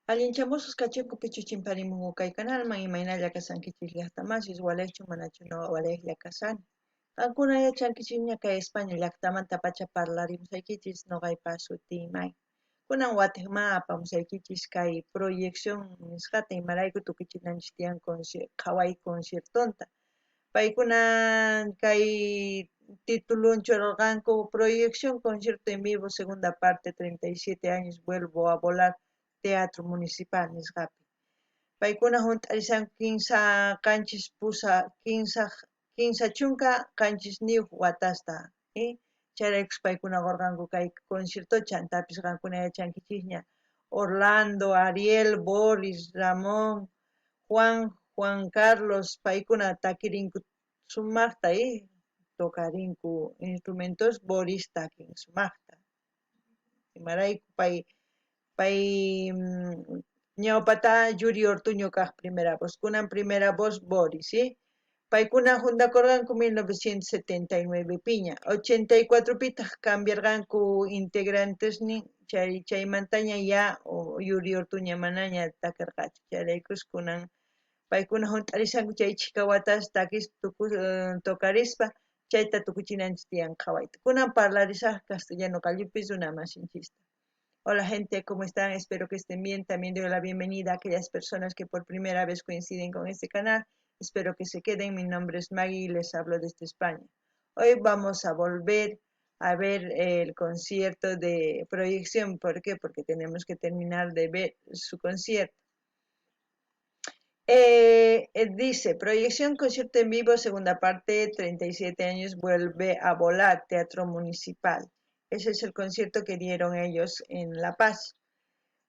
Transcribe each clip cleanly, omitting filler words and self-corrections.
Allinchamusqas kachiku pichuchimparimungu kay kanalman imaynalla kasankichis llaqtamasis walaychu manachu no walaylla kasani. Qankuna yachankichikña kay España llaqtamanta pacha parlarimusaykichis noqaypa suti may. Kunan watiq ma apamusaykichis kay proyección nisqata imarayku tukuchinanchis tiyan qhaway conciertonta. Paykuna kay titulunchu rurqanku proyección concierto en vivo segunda parte 37 años vuelvo a volar Teatro Municipal nisqapi. Paykuna hunt'arisanku kinsa qanchis pusa kinsa chunka qanchis niyuq watasta, chayraykus paykuna qurqanku kay concierto chantapis qankuna yachankichisña Orlando, Ariel, Boris, Ramón, Juan Carlos paykuna takirinku sumaqta tokarinku instrumentos Boris takin sumaqta. Imarayku pay ñawpata Yuri Ortuño kaq primera voz, kunan primera voz Boris, paykuna juntakurqanku 1979 piña, 84 pitaq cambiarqanku integrantes chaymantaña ya Yuri Ortuña manaña takarqachu, chayraykus kunan paykuna hunt'arisanku chay chika watas takis tokarispa chayta tukuchinanchis tiyan qhawayta. Kunan parlarisaq castellano kallupis runa masinchista. Hola gente, ¿cómo están? Espero que estén bien. También doy la bienvenida a aquellas personas que por primera vez coinciden con este canal. Espero que se queden. Mi nombre es Maggie y les hablo desde España. Hoy vamos a volver a ver el concierto de proyección. ¿Por qué? Porque tenemos que terminar de ver su concierto. Dice, proyección, concierto en vivo, segunda parte, 37 años, vuelve a volar, Teatro Municipal. Ese es el concierto que dieron ellos en La Paz.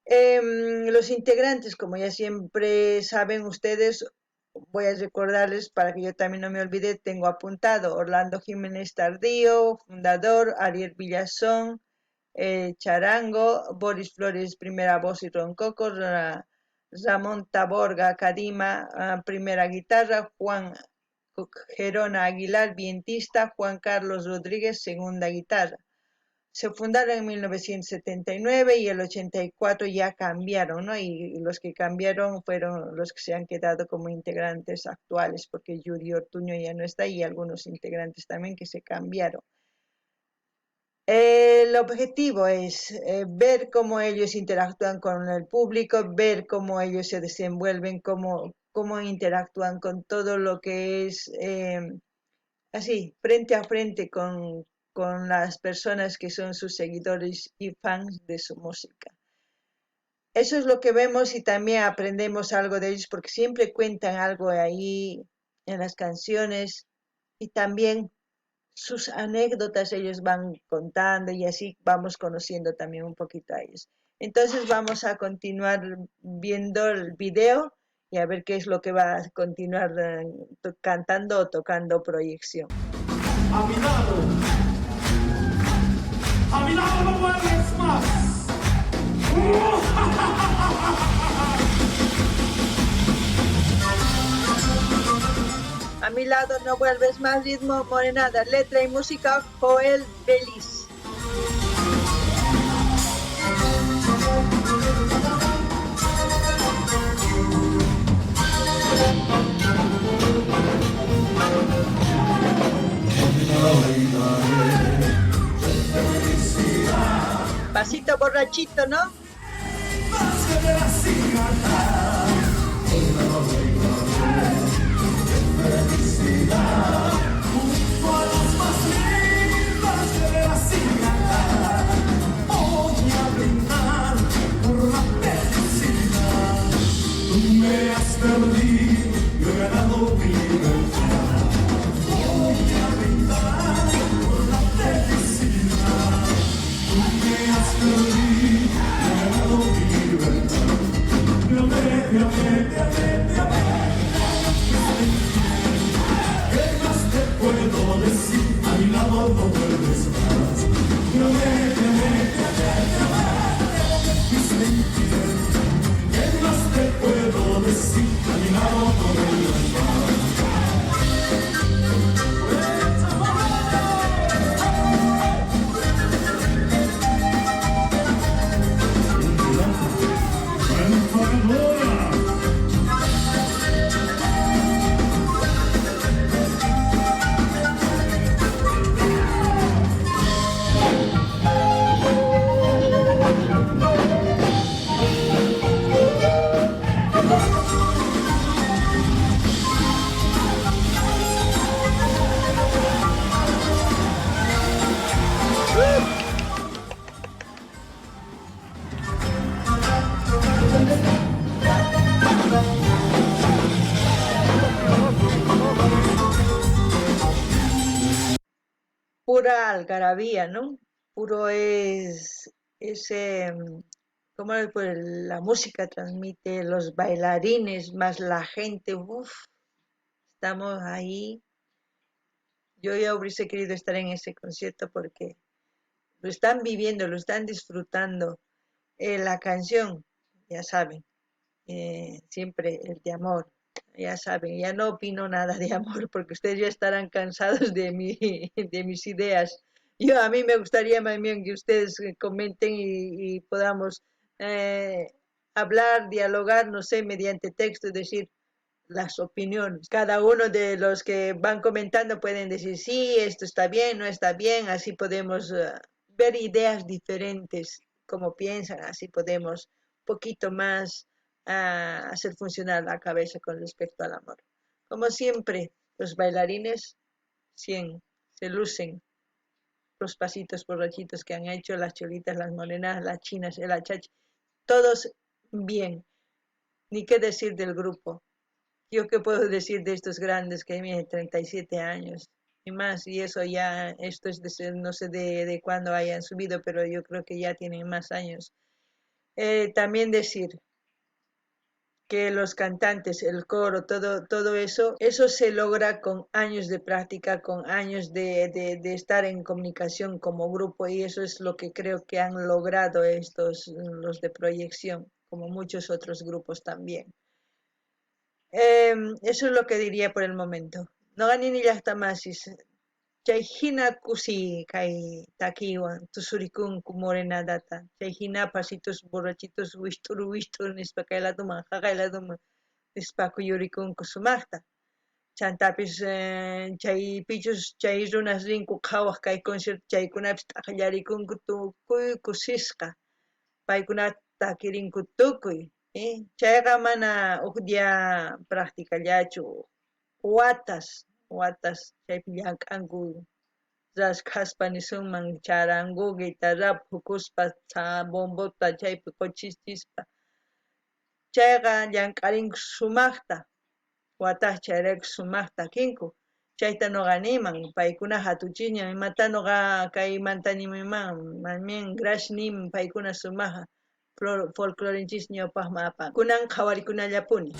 Los integrantes, como ya siempre saben ustedes, voy a recordarles para que yo también no me olvide, tengo apuntado Orlando Jiménez Tardío, fundador, Ariel Villazón, charango, Boris Flores, primera voz y roncoco, Ramón Taborga Cadima, primera guitarra, Juan Gerona Aguilar, vientista, Juan Carlos Rodríguez, segunda guitarra. Se fundaron en 1979 y el 84 ya cambiaron, ¿no? Y los que cambiaron fueron los que se han quedado como integrantes actuales, porque Yuri Ortuño ya no está y algunos integrantes también que se cambiaron. El objetivo es ver cómo ellos interactúan con el público, ver cómo ellos se desenvuelven, cómo interactúan con todo lo que es así, frente a frente con las personas que son sus seguidores y fans de su música. Eso es lo que vemos y también aprendemos algo de ellos porque siempre cuentan algo ahí en las canciones y también sus anécdotas ellos van contando y así vamos conociendo también un poquito a ellos. Entonces vamos a continuar viendo el video y a ver qué es lo que va a continuar cantando o tocando proyección. A mi lado no vuelves más. A mi lado no vuelves más, ritmo morenada, letra y música Joel Belis. Pasito borrachito, ¿no? pura algarabía, ¿no? Puro es ese, cómo pues, la música transmite, los bailarines, más la gente, uff, estamos ahí. Yo ya hubiese querido estar en ese concierto porque lo están viviendo, lo están disfrutando. La canción, ya saben, siempre el de amor, ya saben, ya no opino nada de amor porque ustedes ya estarán cansados de de mis ideas. Yo a mí me gustaría más bien que ustedes comenten y podamos eh, hablar, dialogar, no sé, mediante texto, es decir, las opiniones. Cada uno de los que van comentando pueden decir, sí, esto está bien, no está bien, así podemos ver ideas diferentes, como piensan, así podemos un poquito más hacer funcionar la cabeza con respecto al amor. Como siempre, los bailarines 100 se lucen los pasitos borrachitos que han hecho, las cholitas, las morenas, las chinas, el achachi, todos bien, ni qué decir del grupo. Yo qué puedo decir de estos grandes que tienen 37 años y más, y eso ya, esto es de no sé de cuándo hayan subido, pero yo creo que ya tienen más años. También decir que los cantantes, el coro, todo eso se logra con años de práctica, con años de estar en comunicación como grupo, y eso es lo que creo que han logrado estos, los de proyección, como muchos otros grupos también. Eso es lo que diría por el momento. No gané ni las tamasis. Chayhina kusi kai takiwan tusurikun kumorena data. Chayhina pasitos borrachitos wistur nispa kailaduman haqailaduman nispa kuyurikun kusumaqta. Chantapis chay pichus chay runas rinku qhawaq kay concierto chaykunapis t'aqllarikunku tukuy kusisqa. Paykunata takirinku tukuy. Chayqa mana huk dia practicallachu watas chaypi llank'anku raskhaspa nisunman charangu guitarrapi hukuspa bombota chaypi quchichispa chayqa llank'arinku sumaqta watas chayrayku sumaqta kinku chayta noqa niman paykuna hatuchiñan imata noqa kaymanta nimayman más gracias niman paykuna sumaqa folclorenchis ñawpaqmi apan kunan qhawarikunallapuni.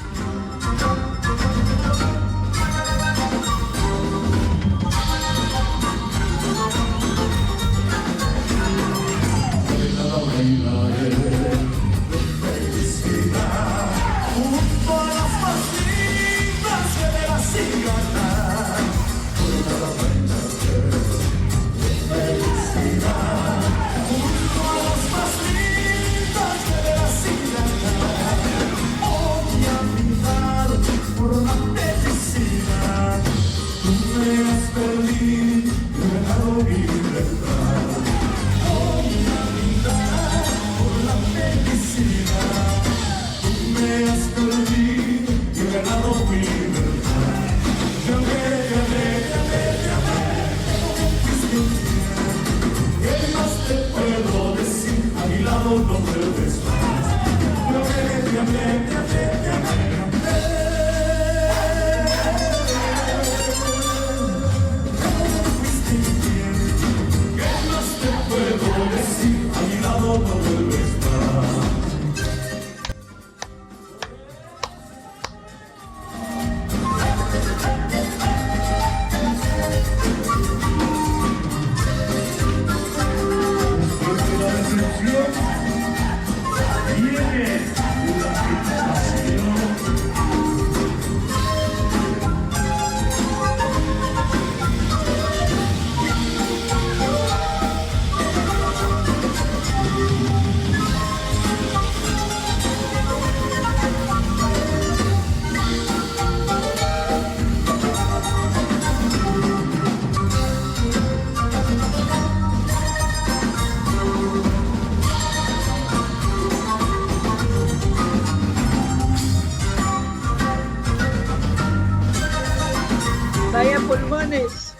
Vaya pulmones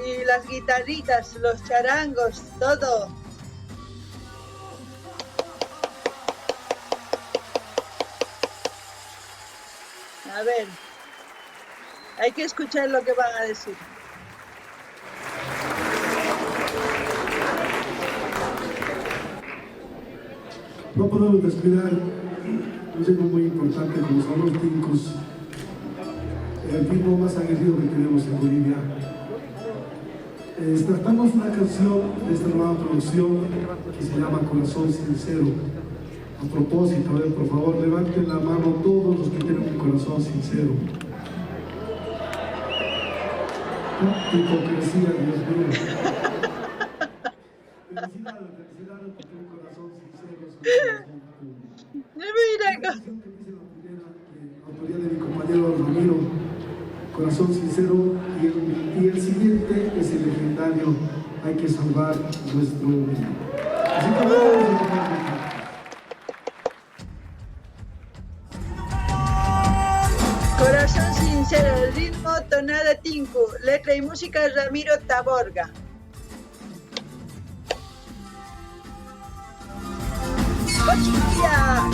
y las guitarritas, los charangos, todo. A ver, hay que escuchar lo que van a decir. No podemos descuidar un ritmo muy importante como son los tincos, el ritmo más aguerrido que tenemos en Bolivia. Tratamos una canción de esta nueva producción que se llama Corazón Sincero. A propósito, por favor, levanten la mano todos los que tienen un corazón sincero. ¡Qué hipocresía, Dios mío! Felicidades, porque un corazón sincero es un corazón puro. Mira, Esta canción que dice la primera, autoría de mi compañero Ramiro, Corazón Sincero, y el siguiente es el legendario Hay que salvar nuestro mundo. Así que vamos a tocar. Corazón Sincero, ritmo, tonada, tinku, letra y música Ramiro Taborga. ¡Cochilla!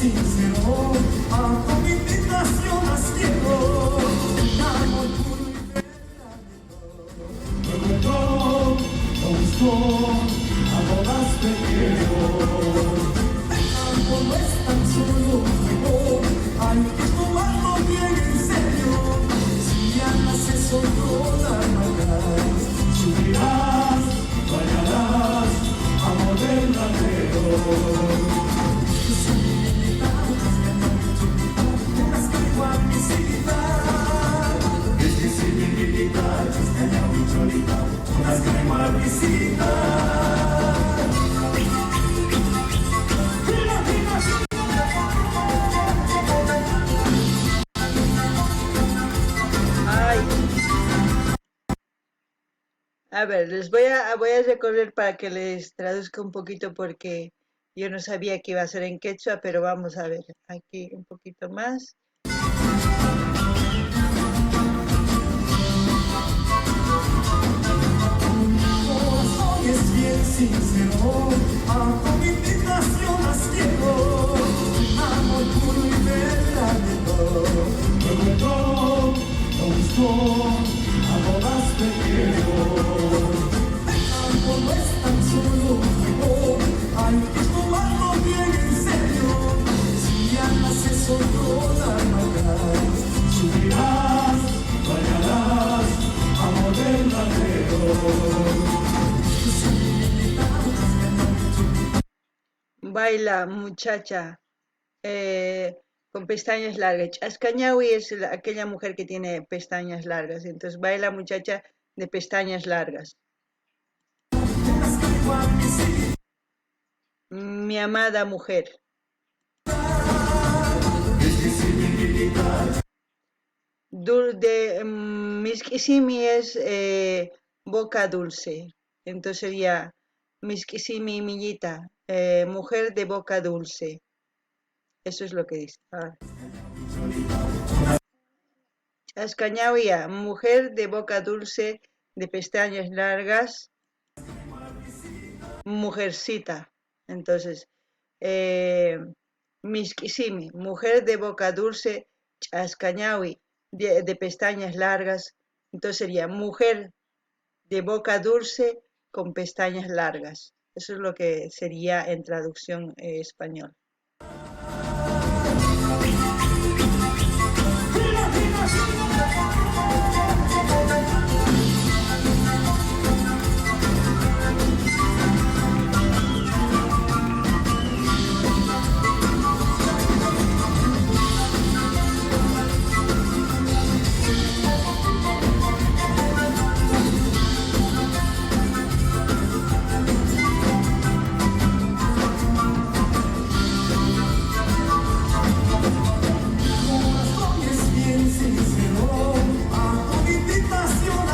Sincero, a tu invitación las quiero, amor puro y verdadero. Con gusto, a todas te quiero. El campo no es tan solo un juego, hay que tomarlo bien en serio. Si amas eso no la amarás, subirás, bañarás, amor verdadero. Ay. A ver, voy a recorrer para que les traduzca un poquito porque yo no sabía que iba a ser en quechua, pero vamos a ver aquí un poquito más. Hoy es bien sincero, a tu invitación las quiero, amor puro y verdadero. Luego con gusto, a todas te quiero. El campo no es tan solo un juego, hay que tomarlo bien en serio. Si amas eso no la amarás, subirás, bañarás, amor verdadero. Baila, muchacha, con pestañas largas. Chascañahui es aquella mujer que tiene pestañas largas. Entonces, baila, muchacha de pestañas largas. Mi amada mujer. Miskisimi es boca dulce. Entonces sería Miskisimi Millita, mujer de boca dulce. Eso es lo que dice. Ascañawia, mujer de boca dulce, de pestañas largas, mujercita. Entonces, Miskisimi, mujer de boca dulce, Ascañawi, de pestañas largas. Entonces sería mujer de boca dulce con pestañas largas. Eso es lo que sería en traducción español.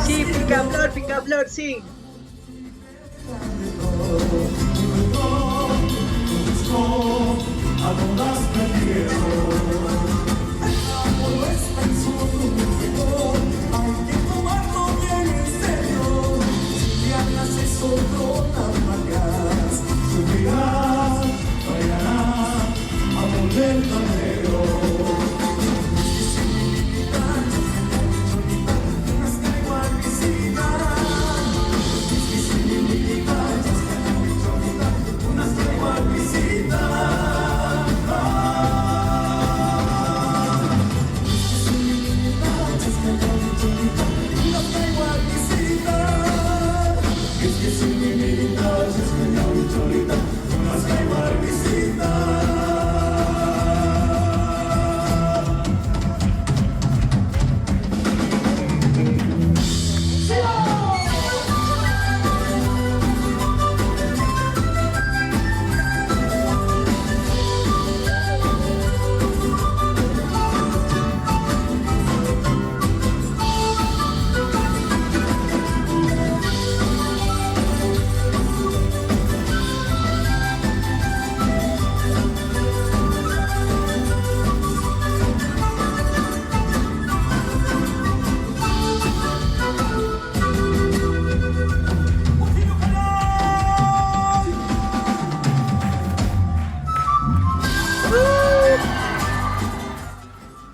Sí, picaflor, sí. A todas te quiero.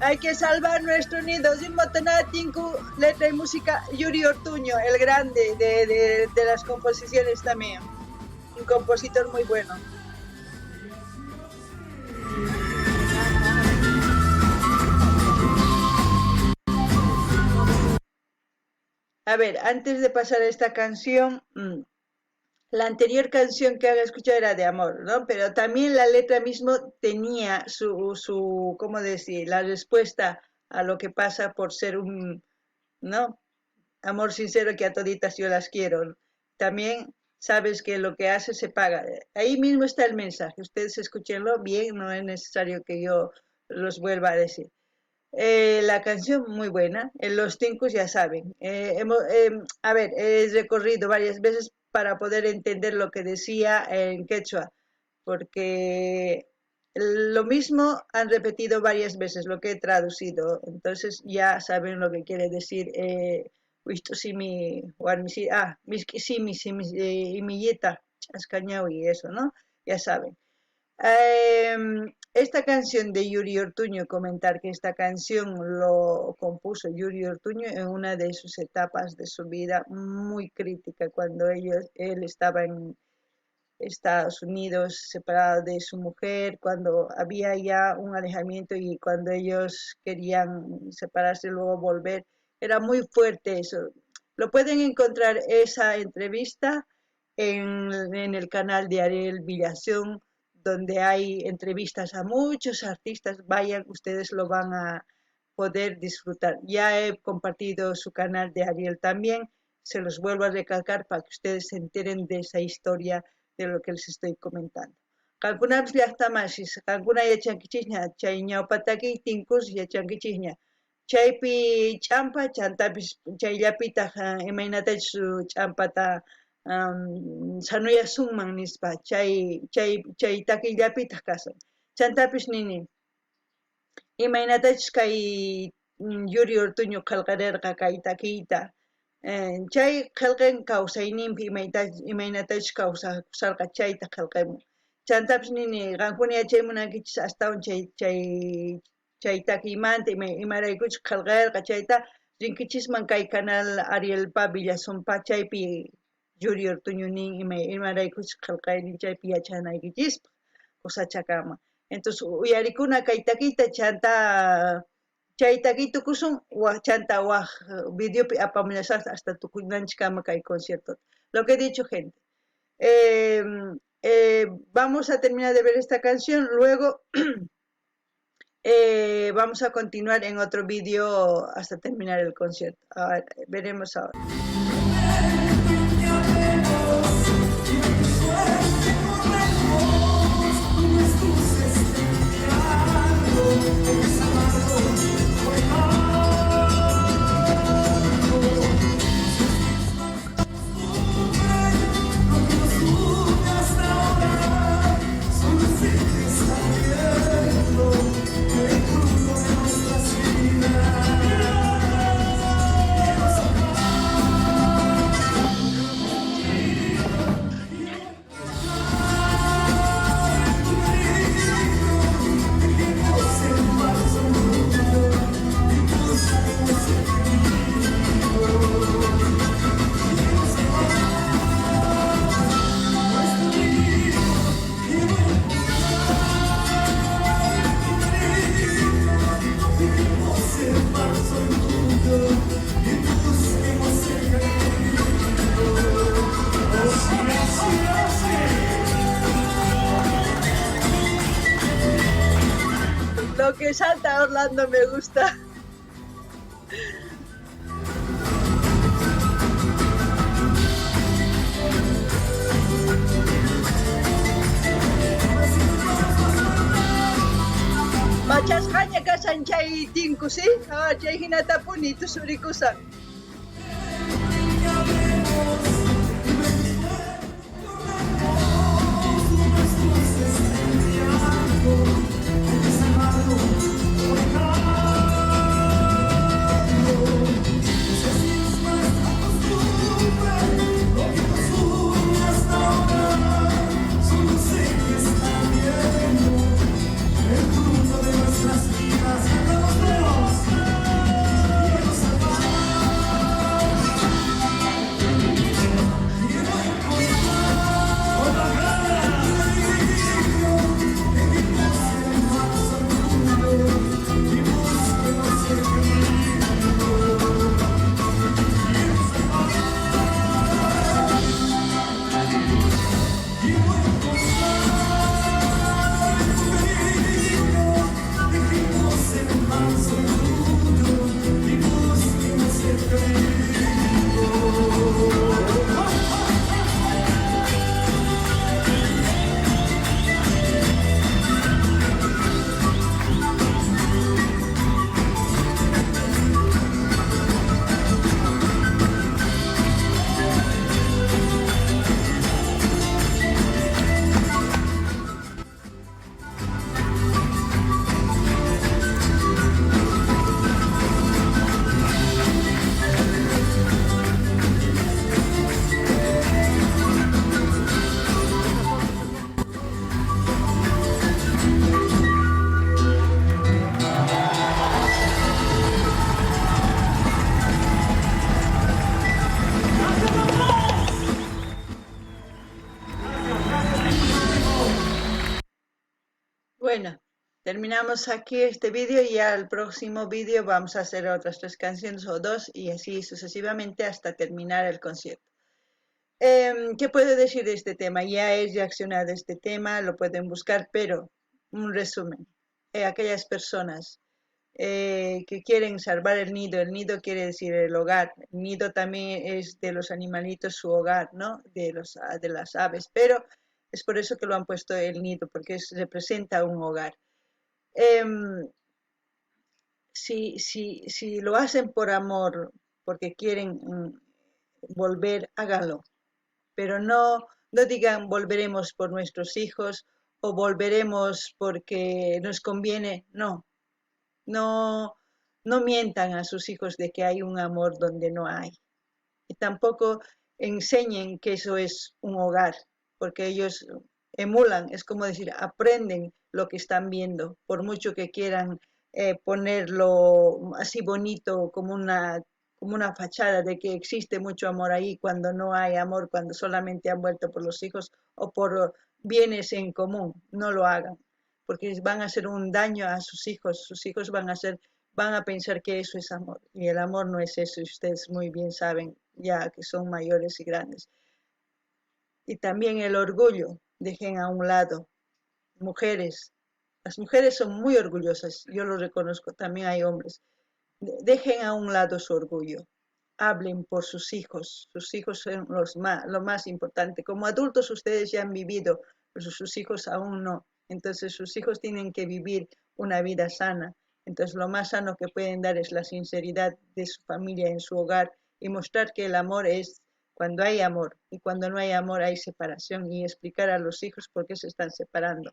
Hay que salvar nuestro nido. Tinku, letra y música, Yuri Ortuño, el grande de las composiciones también. Un compositor muy bueno. A ver, antes de pasar a esta canción, la anterior canción que había escuchado era de amor, ¿no? Pero también la letra mismo tenía ¿cómo decir? La respuesta a lo que pasa por ser ¿no? Amor sincero que a toditas yo las quiero. También sabes que lo que haces se paga. Ahí mismo está el mensaje. Ustedes escúchenlo bien, no es necesario que yo los vuelva a decir. La canción muy buena, los tincos ya saben. A ver, he recorrido varias veces para poder entender lo que decía en quechua, porque lo mismo han repetido varias veces lo que he traducido, entonces ya saben lo que quiere decir. Imilleta, Chascañao y eso, ¿no? Ya saben. Esta canción de Yuri Ortuño, comentar que esta canción lo compuso Yuri Ortuño en una de sus etapas de su vida muy crítica, cuando él estaba en Estados Unidos separado de su mujer, cuando había ya un alejamiento y cuando ellos querían separarse y luego volver. Era muy fuerte eso. Lo pueden encontrar esa entrevista en el canal de Ariel Villación, donde hay entrevistas a muchos artistas. Vayan, ustedes lo van a poder disfrutar. Ya he compartido su canal de Ariel también. Se los vuelvo a recalcar para que ustedes se enteren de esa historia de lo que les estoy comentando. Kankunapas llaqtamashis, kankuna yachankichikña, chay ñawpataki tinkus yachankichikña. Chaypi ch'ampa, chantapis chayllapitaq imaynatachus ch'ampata sanuyasunman nispa, chay takiyllapitaq kasan. Chantapis nini, imaynatachus kay Yuri Ortuño qillqarirqa kay takiyta. Chay qillqin kawsayninpi imaynatachus kawsarqa chayta qillqimun. Chantapis nini qankuna yachaymunankichis astawan chay takiymanta imaraykuchus qillqirqa chayta rinkichisman kay canal Arielpa Villazonpa, chaypi Yuri Ortuño nin imaraykuchus qillqaynin chaypi yachanaykichispa kusachakama. Entonces uyarikuna kay takiyta chay takiyta kusun chanta waq videopi apamullashaq hasta tukunanchikama kay concierto. Lo que he dicho, gente. Vamos a terminar de ver esta canción, luego vamos a continuar en otro vídeo hasta terminar el concierto. Veremos ahora. Lo que salta Orlando me gusta. Machasqaña kasan chay tinku, ¿sí? Chay hinatapuni tusurikusan. Nuestras vidas, y busquen ese peligro. Bueno, terminamos aquí este vídeo y ya el próximo vídeo vamos a hacer otras 3 canciones o 2 y así sucesivamente hasta terminar el concierto. ¿Qué puedo decir de este tema? Ya he reaccionado a este tema, lo pueden buscar, pero un resumen. Aquellas personas que quieren salvar el nido quiere decir el hogar. El nido también es de los animalitos su hogar, ¿no? De las aves, pero es por eso que lo han puesto el nido, porque representa un hogar. Si lo hacen por amor, porque quieren volver, háganlo, pero no digan volveremos por nuestros hijos o volveremos porque nos conviene, no, no mientan a sus hijos de que hay un amor donde no hay. Y tampoco enseñen que eso es un hogar, porque ellos emulan, es como decir, aprenden lo que están viendo, por mucho que quieran ponerlo así bonito como una fachada de que existe mucho amor ahí, cuando no hay amor, cuando solamente han vuelto por los hijos o por bienes en común, no lo hagan, porque van a hacer un daño a sus hijos van a pensar que eso es amor, y el amor no es eso, y ustedes muy bien saben, ya que son mayores y grandes. Y también el orgullo, dejen a un lado, mujeres, las mujeres son muy orgullosas, yo lo reconozco, también hay hombres, dejen a un lado su orgullo, hablen por sus hijos son lo más importante, como adultos ustedes ya han vivido, pero sus hijos aún no, entonces sus hijos tienen que vivir una vida sana, entonces lo más sano que pueden dar es la sinceridad de su familia en su hogar y mostrar que el amor es cuando hay amor y cuando no hay amor hay separación y explicar a los hijos por qué se están separando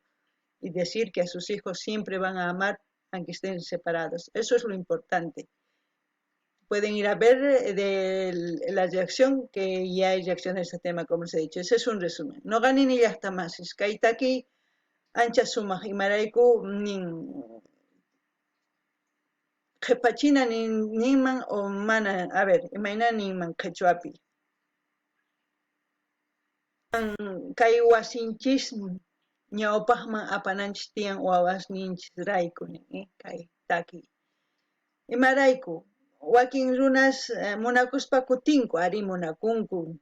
y decir que a sus hijos siempre van a amar aunque estén separados. Eso es lo importante. Pueden ir a ver la reacción, que ya hay reacción a este tema, como les he dicho. Ese es un resumen. No ganen ni ya está más. Es que ahí está aquí, ancha suma y maraiku, Jepachina ninman o mana, a ver, imagina ninman quechuapi. Kay wasinchis ñawpaqman apananchis tiyan wawasninchis rayku kay taki. Imarayku, wakin runas munakuspa kutinku, ari munakunku,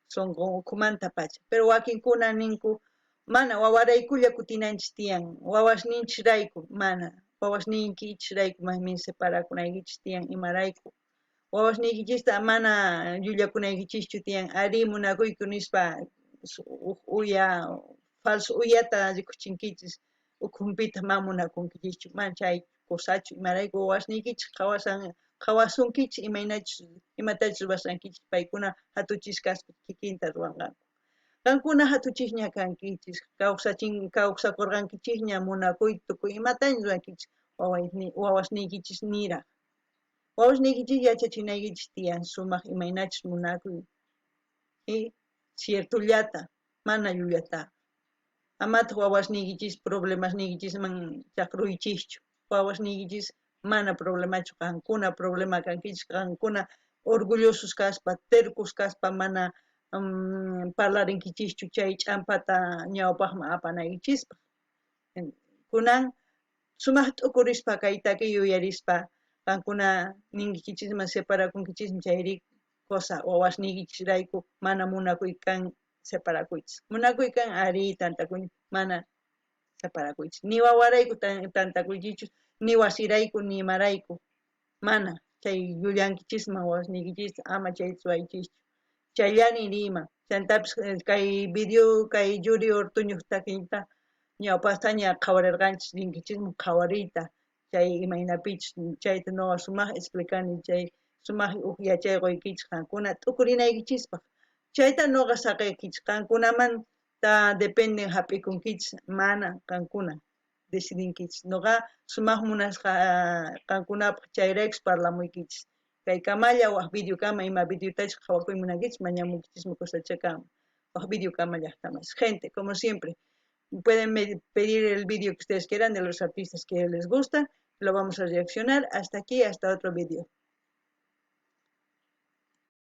sonqunkumanta pacha. Pero wakinkuna ninku, mana wawaraykulla kutinanchis tiyan, wawasninchis rayku, mana, wawasninkichis rayku maymin separakunaykichis tiyan imarayku. Wawasniykichista mana llullakunaykichischu tiyan, ari munakuyku nispa uya, falso uyata rikuchinkichis, ukhumpita ma munakunkichischu, man chay kusachu, imarayku wawasniykichis qawasunkichis imatachus ruwasankichis, paykuna hatuchis kaspa kikinta ruwanqanku. Qankuna hatuchisña kankichis, kawsakurqankichisña munakuy tukuy imataña rurankichis wawasniykichis niraq. Wawasniykichis yachachinaykichis tiyan sumaq imaynachus munakuy ciertullata, mana llullata. Amataq wawasniykichis problemasniykichis chaqruychischu. Wawasniykichis mana problemachu, qankuna problema kankichis, qankuna orgullosos kaspa, tercos kaspa mana parlarinkichischu chay ch'ampata ñawpaqman apanaykichispa. Kunan sumaq t'ukurispa kay takiy uyarispa qankuna ninkichisman separakunkichismi chayri cosa wawasniykichis rayku mana munakuykan separakuychis. Munakuykan ari tantakuni mana separakuychis. Ni wawarayku tantakuykichus, ni wasirayku ni imarayku mana chay yullankichisman wasnikichis ama chay suwaychischu chayllani niyman chantapis kay video kay Yuri Ortuño takinta ñawpastaña qhawarirqanchis rinkichismun qhawariyta chay imaynapichis chayta noqa sumaq explicani chay sumaq huk yachay quykichis qankuna t'ukurinaykichispaq chayta noqa saqaykichis qankunamanta dependen hap'ikunkichis mana qankuna decidinkichis noqa sumaq munasqa qankunapaq chayraykus parlamuykichis kay kamalla waq videokama ima videotachus qhawakuyta munankichis mañamunkichismi kusachakama waq videokama llaqtamas gente como siempre pueden pedir el video que ustedes quieran de los artistas que les gustan lo vamos a reaccionar hasta aquí hasta otro video